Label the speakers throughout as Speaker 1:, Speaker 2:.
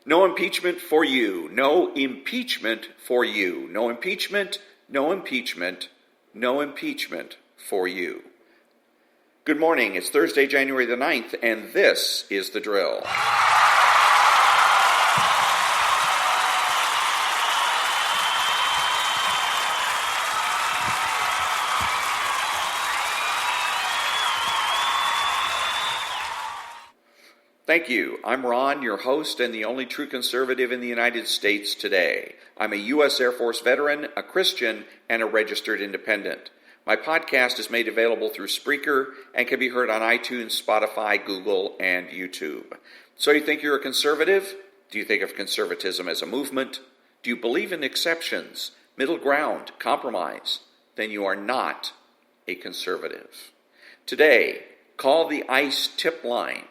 Speaker 1: No impeachment for you. No impeachment for you. No impeachment, no impeachment, no impeachment for you. Good morning. It's Thursday, January the 9th, and this is The Drill. Thank you. I'm Ron, your host and the only true conservative in the United States today. I'm a U.S. Air Force veteran, a Christian, and a registered independent. My podcast is made available through Spreaker and can be heard on iTunes, Spotify, Google, and YouTube. So you think you're a conservative? Do you think of conservatism as a movement? Do you believe in exceptions, middle ground, compromise? Then you are not a conservative. Today, call the ICE tip line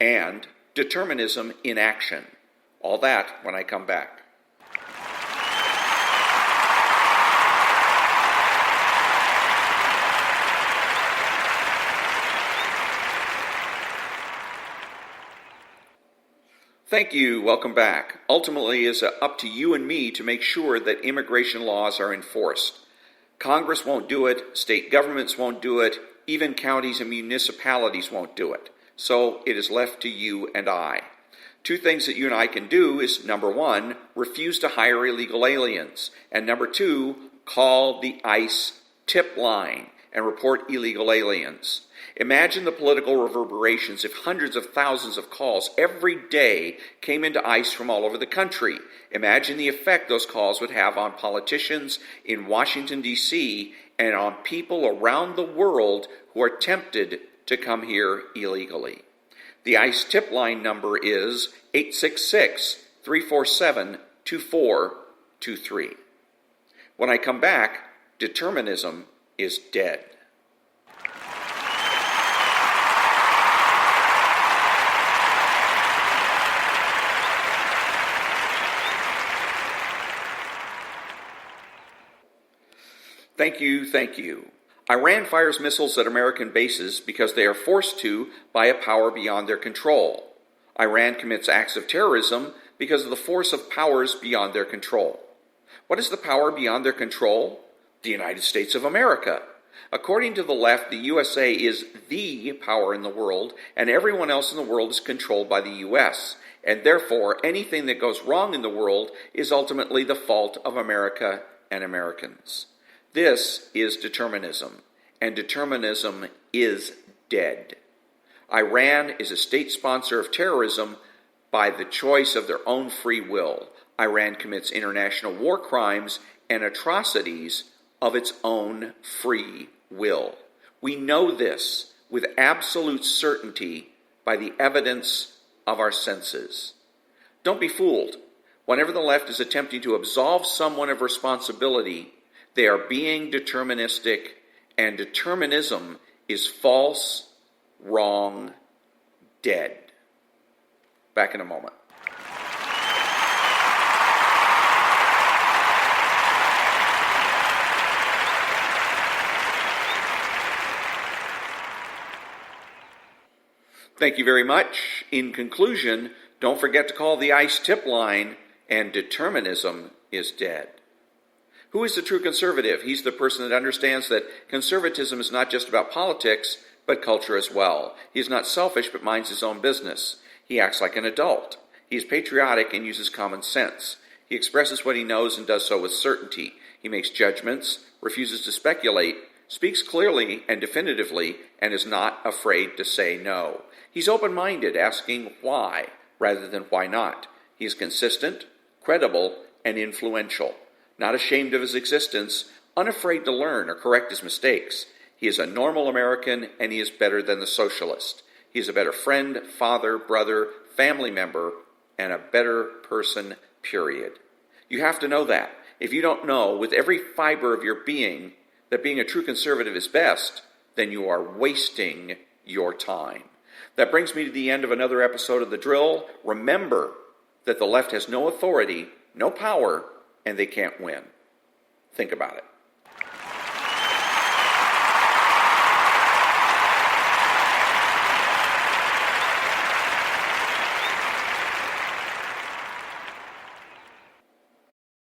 Speaker 1: and determinism in action. All that when I come back. Thank you. Welcome back. Ultimately, it's up to you and me to make sure that immigration laws are enforced. Congress won't do it, state governments won't do it, even counties and municipalities won't do it. So it is left to you and I. Two things that you and I can do is, number one, refuse to hire illegal aliens. And number two, call the ICE tip line and report illegal aliens. Imagine the political reverberations if hundreds of thousands of calls every day came into ICE from all over the country. Imagine the effect those calls would have on politicians in Washington, D.C., and on people around the world who are tempted to come here illegally. The ICE tip line number is 866-347-2423. When I come back, determinism is dead. Thank you. Iran fires missiles at American bases because they are forced to by a power beyond their control. Iran commits acts of terrorism because of the force of powers beyond their control. What is the power beyond their control? The United States of America. According to the left, the USA is the power in the world, and everyone else in the world is controlled by the U.S., and therefore anything that goes wrong in the world is ultimately the fault of America and Americans. This is determinism, and determinism is dead. Iran is a state sponsor of terrorism by the choice of their own free will. Iran commits international war crimes and atrocities of its own free will. We know this with absolute certainty by the evidence of our senses. Don't be fooled. Whenever the left is attempting to absolve someone of responsibility, they are being deterministic, and determinism is false, wrong, dead. Back in a moment. Thank you very much. In conclusion, don't forget to call the ICE tip line, and determinism is dead. Who is the true conservative? He's the person that understands that conservatism is not just about politics, but culture as well. He is not selfish, but minds his own business. He acts like an adult. He is patriotic and uses common sense. He expresses what he knows and does so with certainty. He makes judgments, refuses to speculate, speaks clearly and definitively, and is not afraid to say no. He's open-minded, asking why rather than why not. He is consistent, credible, and influential. Not ashamed of his existence, unafraid to learn or correct his mistakes. He is a normal American, and he is better than the socialist. He is a better friend, father, brother, family member, and a better person, period. You have to know that. If you don't know with every fiber of your being that being a true conservative is best, then you are wasting your time. That brings me to the end of another episode of The Drill. Remember that the left has no authority, no power, and they can't win. Think about it.